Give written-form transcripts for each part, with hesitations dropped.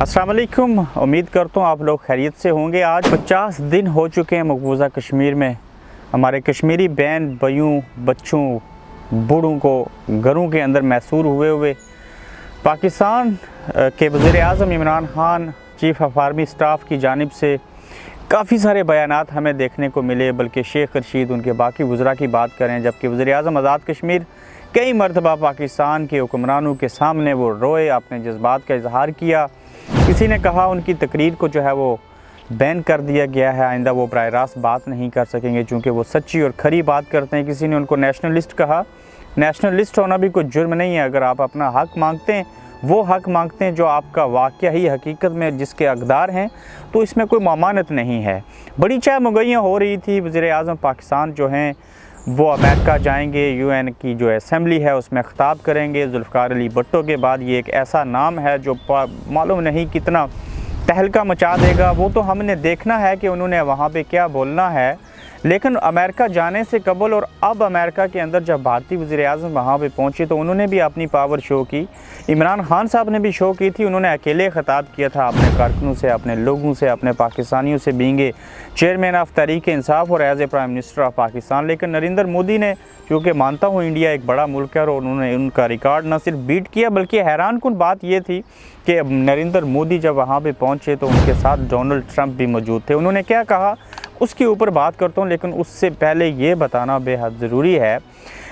अस्सलाम वालेकुम। उम्मीद करता हूँ आप लोग खैरियत से होंगे। आज 50 दिन हो चुके हैं मकबूजा कश्मीर में हमारे कश्मीरी बहन भाइयों, बच्चों, बूढ़ों को घरों के अंदर महसूर हुए पाकिस्तान के वज़ीर-ए-आज़म Imran Khan, chief of army staff की जानिब से काफ़ी सारे बयानात हमें देखने को मिले। बल्कि शेख रशीद उनके बाकी वज़रा की बात करें, जबकि वज़ीर-ए-आज़म आज़ाद कश्मीर कई मरतबा पाकिस्तान के हुक्मरानों के सामने वो रोए, अपने जज्बात का इजहार किया। किसी ने कहा उनकी तकरीर को जो है वो बैन कर दिया गया है, आइंदा वो बराह रास्त बात नहीं कर सकेंगे चूँकि वो सच्ची और खरी बात करते हैं। किसी ने उनको नेशनलिस्ट कहा। नेशनलिस्ट होना भी कोई जुर्म नहीं है। अगर आप अपना हक़ मांगते हैं, वो हक़ मांगते हैं जो आपका वाक़या ही हकीकत में जिसके हक़दार हैं, तो इसमें कोई ममानत नहीं है। बड़ी चाह मुगैयाँ हो रही थी। वज़ीर-ए-आज़म पाकिस्तान जो हैं वो अमेरिका जाएंगे, यूएन की जो असम्बली है उसमें ख़िताब करेंगे। जुल्फ़िकार अली भुट्टो के बाद ये एक ऐसा नाम है जो मालूम नहीं कितना तहलका मचा देगा। वो तो हमने देखना है कि उन्होंने वहाँ पे क्या बोलना है। लेकिन अमेरिका जाने से कबल और अब अमेरिका के अंदर जब भारतीय वज़ीर-ए-आज़म वहाँ पे पहुँचे तो उन्होंने भी अपनी पावर शो की। इमरान खान साहब ने भी शो की थी। उन्होंने अकेले ख़िताब किया था अपने कारकुनों से, अपने लोगों से, अपने पाकिस्तानियों से, बींगे चेयरमैन ऑफ तहरीक इंसाफ और as a prime minister of Pakistan. लेकिन नरेंद्र मोदी ने, क्योंकि मानता हूँ इंडिया एक बड़ा मुल्क है और उन्होंने उनका रिकॉर्ड न सिर्फ बीट किया बल्कि हैरान कुन बात ये थी कि नरेंद्र मोदी जब वहाँ पे पहुँचे तो उनके साथ डोनाल्ड ट्रंप भी मौजूद थे। उन्होंने क्या कहा उसके ऊपर बात करता हूँ, लेकिन उससे पहले ये बताना बेहद ज़रूरी है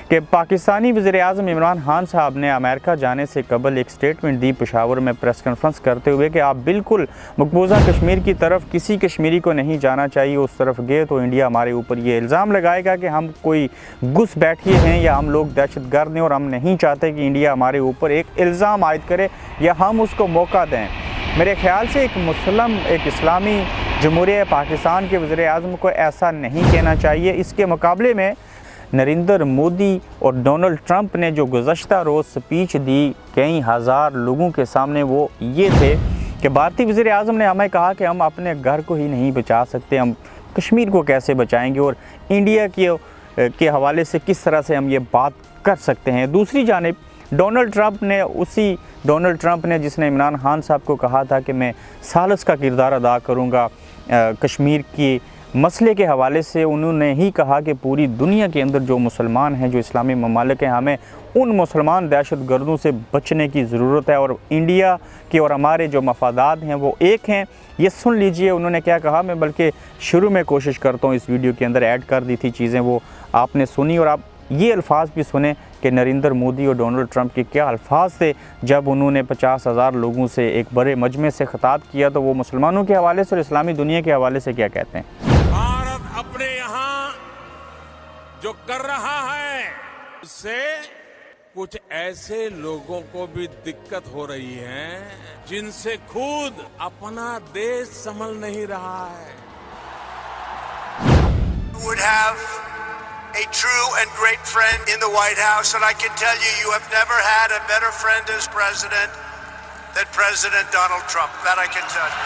कि पाकिस्तानी वज़ीर-ए-आज़म इमरान खान साहब ने अमेरिका जाने से कबल एक स्टेटमेंट दी पेशावर में प्रेस कॉन्फ्रेंस करते हुए कि आप बिल्कुल मकबूजा कश्मीर की तरफ किसी कश्मीरी को नहीं जाना चाहिए। उस तरफ गए तो इंडिया हमारे ऊपर ये इल्ज़ाम लगाएगा कि हम कोई घुस बैठिए हैं या हम लोग दहशतगर्द हैं और हम नहीं चाहते कि इंडिया हमारे ऊपर एक इल्ज़ाम आयद करे या हम उसको मौका दें। मेरे ख़्याल से एक इस्लामी जमहूरिया पाकिस्तान के वज़ीर-ए-आज़म को ऐसा नहीं कहना चाहिए। इसके मुकाबले में नरेंद्र मोदी और डोनाल्ड ट्रंप ने जो गुज़श्ता रोज़ स्पीच दी कई हज़ार लोगों के सामने, वो ये थे कि भारतीय वज़ीर-ए-आज़म ने हमें कहा कि हम अपने घर को ही नहीं बचा सकते, हम कश्मीर को कैसे बचाएंगे और इंडिया के हवाले से किस तरह से हम ये बात कर सकते हैं। दूसरी जानिब डोनाल्ड ट्रंप ने जिसने इमरान खान साहब को कहा था कि मैं सालिस का किरदार अदा करूँगा कश्मीर के मसले के हवाले से, उन्होंने ही कहा कि पूरी दुनिया के अंदर जो मुसलमान हैं, जो इस्लामी ममालिक हैं, हमें उन मुसलमान दहशतगर्दों से बचने की ज़रूरत है और इंडिया के और हमारे जो मफादात हैं वो एक हैं। ये सुन लीजिए उन्होंने क्या कहा। मैं बल्कि शुरू में कोशिश करता हूँ इस वीडियो के अंदर ऐड कर दी थी चीज़ें, वो आपने सुनी और आप ये अल्फाज भी सुने कि नरेंद्र मोदी और डोनाल्ड ट्रंप के क्या अल्फाज थे जब उन्होंने 50,000 लोगों से एक बड़े मजमे से ख़िताब किया। तो वो मुसलमानों के हवाले से और इस्लामी दुनिया के हवाले से क्या कहते हैं। भारत अपने यहाँ जो कर रहा है उससे कुछ ऐसे लोगों को भी दिक्कत हो रही है जिनसे खुद अपना देश संभल नहीं रहा है। Would have a true and great friend in the White House, and I can tell you, you have never had a better friend as president than President Donald Trump. That I can tell you.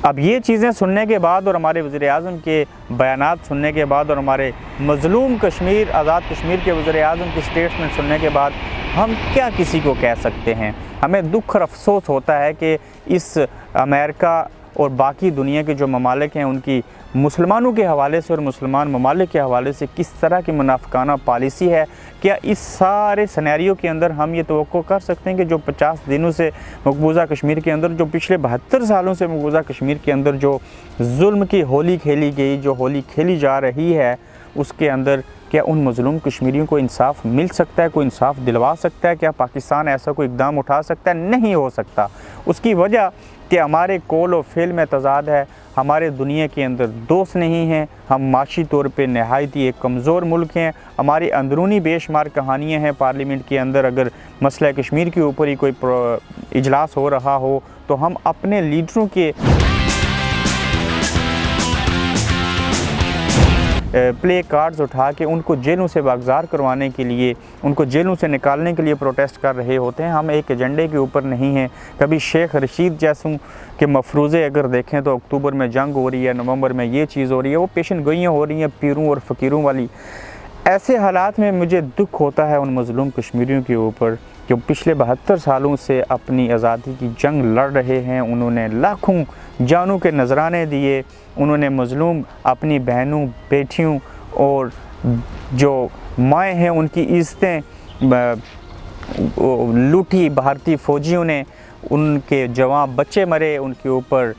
अब ये चीज़ें सुनने के बाद और हमारे वज़ीर-ए-आज़म के बयानात सुनने के बाद और हमारे मज़लूम कश्मीर, आज़ाद कश्मीर के वज़ीर-ए-आज़म की स्टेटमेंट सुनने के बाद हम क्या किसी को कह सकते हैं। हमें दुख और अफसोस होता है कि इस अमेरिका और बाकी दुनिया के जो ममालिक हैं उनकी मुसलमानों के हवाले से और मुसलमान ममालिक के हवाले से किस तरह की मुनाफिकाना पॉलिसी है। क्या इस सारे सिनेरियो के अंदर हम ये तवक्को कर सकते हैं कि जो 50 दिनों से मकबूजा कश्मीर के अंदर, जो पिछले 72 सालों से मकबूजा कश्मीर के अंदर जो जुल्म की होली खेली गई, जो होली खेली जा रही है, उसके अंदर क्या उन मज़लूम कश्मीरियों को इंसाफ मिल सकता है? कोई इंसाफ दिलवा सकता है? क्या पाकिस्तान ऐसा कोई इक़दाम उठा सकता है? नहीं हो सकता। उसकी वजह कि हमारे कौल और फ़ेल में तज़ाद है, हमारे दुनिया के अंदर दोस्त नहीं हैं, हम माशी तौर पे नहायत ही एक कमज़ोर मुल्क हैं, हमारी अंदरूनी बेशुमार कहानियाँ हैं। पार्लियामेंट के अंदर अगर मसला कश्मीर के ऊपर ही कोई इजलास हो रहा हो तो हम अपने लीडरों के प्ले कार्ड्स उठा के उनको जेलों से बागज़ार करवाने के लिए, उनको जेलों से निकालने के लिए प्रोटेस्ट कर रहे होते हैं। हम एक एजेंडे के ऊपर नहीं हैं। कभी शेख रशीद जैसों के मफरूज़े अगर देखें तो अक्टूबर में जंग हो रही है, नवंबर में ये चीज़ हो रही है, वो पेशन गोइयाँ हो रही हैं पीरों और फ़कीरों वाली। ऐसे हालात में मुझे दुख होता है उन मज़लूम कश्मीरियों के ऊपर जो पिछले 72 सालों से अपनी आज़ादी की जंग लड़ रहे हैं। उन्होंने लाखों जानों के नजराने दिए, उन्होंने मज़लूम अपनी बहनों, बेटियों और जो माएँ हैं उनकी इज़्ज़तें लूटी भारतीय फ़ौजियों ने, उनके जवान बच्चे मरे, उनके ऊपर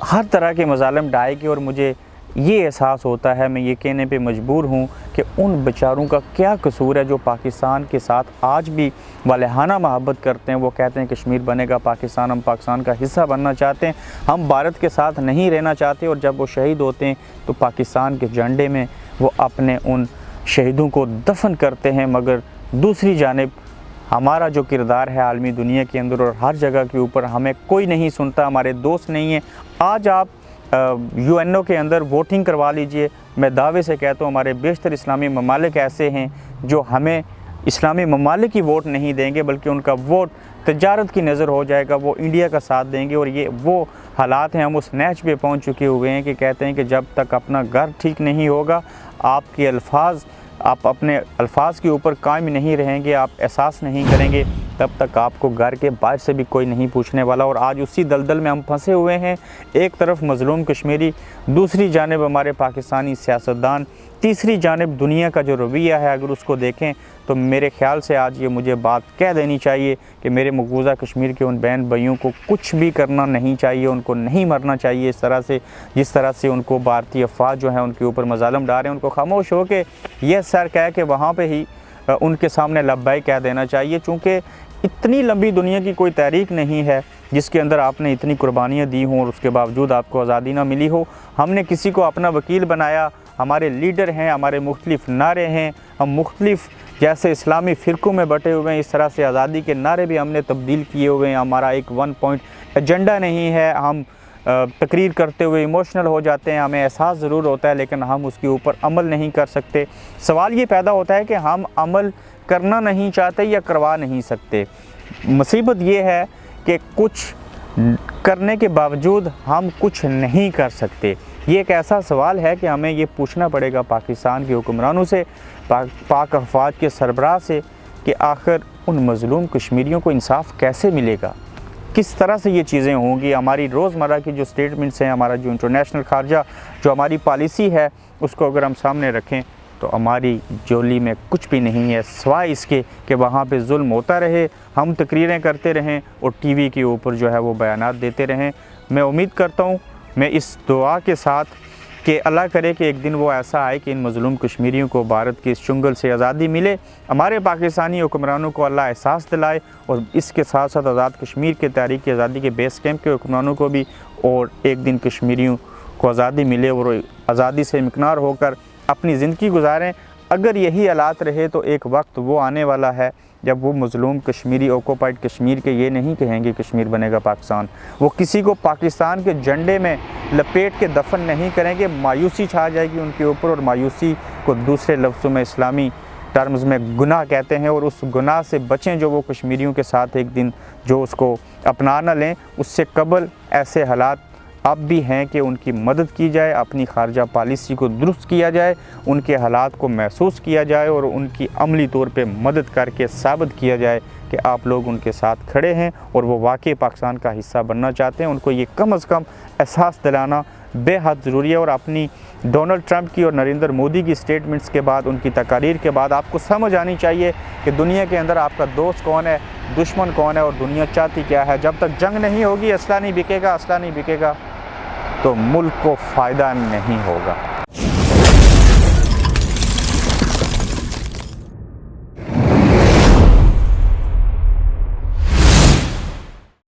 हर तरह के मज़ालिम ढाए गए। और मुझे ये एहसास होता है, मैं ये कहने पे मजबूर हूँ कि उन बेचारों का क्या कसूर है जो पाकिस्तान के साथ आज भी वालेहाना मोहब्बत करते हैं। वो कहते हैं कश्मीर बनेगा पाकिस्तान, हम पाकिस्तान का हिस्सा बनना चाहते हैं, हम भारत के साथ नहीं रहना चाहते। और जब वो शहीद होते हैं तो पाकिस्तान के झंडे में वो अपने उन शहीदों को दफन करते हैं। मगर दूसरी जानिब हमारा जो किरदार है आलमी दुनिया के अंदर और हर जगह के ऊपर, हमें कोई नहीं सुनता, हमारे दोस्त नहीं हैं। आज आप UNO के अंदर वोटिंग करवा लीजिए, मैं दावे से कहता हूँ हमारे बेशतर इस्लामी ममालिक ऐसे हैं जो हमें इस्लामी ममालिक की वोट नहीं देंगे, बल्कि उनका वोट तजारत की नज़र हो जाएगा, वो इंडिया का साथ देंगे। और ये वो हालात हैं, हम उस नैच पे पहुँच चुके हुए हैं कि कहते हैं कि जब तक अपना घर ठीक नहीं होगा, आप अपने अल्फाज के ऊपर कायम नहीं रहेंगे, आप एहसास नहीं करेंगे, तब तक आपको घर के बाहर से भी कोई नहीं पूछने वाला। और आज उसी दलदल में हम फंसे हुए हैं। एक तरफ मज़लूम कश्मीरी, दूसरी जानिब हमारे पाकिस्तानी सियासतदान, तीसरी जानिब दुनिया का जो रवैया है, अगर उसको देखें तो मेरे ख़्याल से आज ये मुझे बात कह देनी चाहिए कि मेरे मकबूजा कश्मीर के उन बहन भाइयों को कुछ भी करना नहीं चाहिए, उनको नहीं मरना चाहिए इस तरह से जिस तरह से उनको भारतीय अफवाज जो हैं उनके ऊपर मज़ालिम डाल रहे हैं। उनको खामोश हो के यह सर कह के वहाँ पे ही उनके सामने लब्बाई कह देना चाहिए। चूँकि इतनी लंबी दुनिया की कोई तहरीक नहीं है जिसके अंदर आपने इतनी कुर्बानियाँ दी हों और उसके बावजूद आपको आज़ादी ना मिली हो। हमने किसी को अपना वकील बनाया, हमारे लीडर हैं, हमारे मुख्तलिफ नारे हैं, हम मुख्तलिफ जैसे इस्लामी फ़िरक़ों में बटे हुए हैं, इस तरह से आज़ादी के नारे भी हमने तब्दील किए हुए हैं। हमारा एक 1 पॉइंट एजेंडा नहीं है, हम तकरीर करते हुए इमोशनल हो जाते हैं, हमें एहसास ज़रूर होता है लेकिन हम उसके ऊपर अमल नहीं कर सकते। सवाल ये पैदा होता है कि हम अमल करना नहीं चाहते या करवा नहीं सकते। मुसीबत ये है कि कुछ करने के बावजूद हम कुछ नहीं कर सकते। ये एक ऐसा सवाल है कि हमें ये पूछना पड़ेगा पाकिस्तान के हुक्मरानों से, पाक अफवाज के सरबराह से कि आखिर उन मज़लूम कश्मीरियों को इंसाफ कैसे मिलेगा, किस तरह से ये चीज़ें होंगी। हमारी रोज़मर्रा की जो स्टेटमेंट्स हैं, हमारा जो इंटरनेशनल खारजा जो हमारी पॉलिसी है, उसको अगर हम सामने रखें तो हमारी जोली में कुछ भी नहीं है सिवाय इसके कि वहाँ पे जुल्म होता रहे, हम तकरीरें करते रहें और टीवी के ऊपर जो है वो बयानात देते रहें। मैं उम्मीद करता हूँ, मैं इस दुआ के साथ कि अल्लाह करे कि एक दिन वो ऐसा आए कि इन मज़लूम कश्मीरियों को भारत के इस चुंगल से आज़ादी मिले, हमारे पाकिस्तानी हुक्मरानों को अल्लाह एहसास दिलाए और इसके साथ साथ आज़ाद कश्मीर के तहरीक आज़ादी के बेस कैंप के हुक्मरानों को भी, और एक दिन कश्मीरियों को आज़ादी मिले और आज़ादी से इमकनार होकर अपनी ज़िंदगी गुजारें। अगर यही हालात रहे तो एक वक्त वो आने वाला है जब वो मज़लूम कश्मीरी ऑक्यूपाइड कश्मीर के ये नहीं कहेंगे कश्मीर बनेगा पाकिस्तान, वो किसी को पाकिस्तान के झंडे में लपेट के दफन नहीं करेंगे। मायूसी छा जाएगी उनके ऊपर और मायूसी को दूसरे लफ्ज़ों में इस्लामी टर्म्स में गुनाह कहते हैं। और उस गुनाह से बचें जो वो कश्मीरियों के साथ एक दिन जो उसको अपना न लें। उससे कबल ऐसे हालात अब भी हैं कि उनकी मदद की जाए, अपनी खारजा पॉलिसी को दुरुस्त किया जाए, उनके हालात को महसूस किया जाए और उनकी अमली तौर पे मदद करके साबित किया जाए कि आप लोग उनके साथ खड़े हैं और वो वाकई पाकिस्तान का हिस्सा बनना चाहते हैं। उनको ये कम अज़ कम एहसास दिलाना बेहद ज़रूरी है। और अपनी डोनाल्ड ट्रंप की और नरेंद्र मोदी की स्टेटमेंट्स के बाद, उनकी तकारीर के बाद आपको समझ आनी चाहिए कि दुनिया के अंदर आपका दोस्त कौन है, दुश्मन कौन है और दुनिया चाहती क्या है। जब तक जंग नहीं होगी, असला नहीं बिकेगा, तो मुल्क को फ़ायदा नहीं होगा।